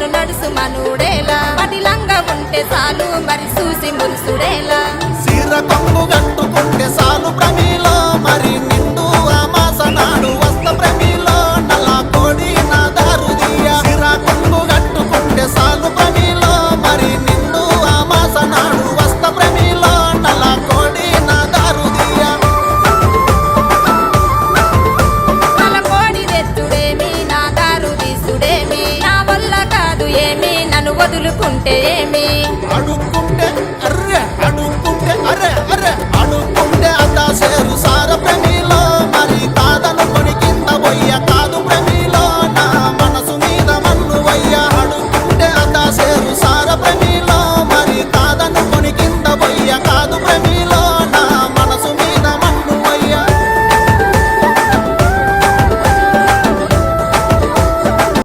నన్ను నడుసు మనుడేలా పటిలంగా ఉంటే చాలు మరి చూసి మురుసుడేలా సీర కొంగు కట్టుకుంటే సాలు ప్రమిలో మరి నిండు అమాస నాడు వస్త ప్రమిలో నల్ల కోడి నా దారుదియ సీర కొంగు కట్టుకుంటే సాలు ప్రమిలో మరి నిండు అమాస నాడు వస్త ప్రమిలో నల్ల కోడి నా దారుదియ నల్ల కోడి తెచ్చుడేమి నా దారు తీసుడేమి నా వల్ల కాదు ఏమి నన్ను వదులుకుంటే ఏమి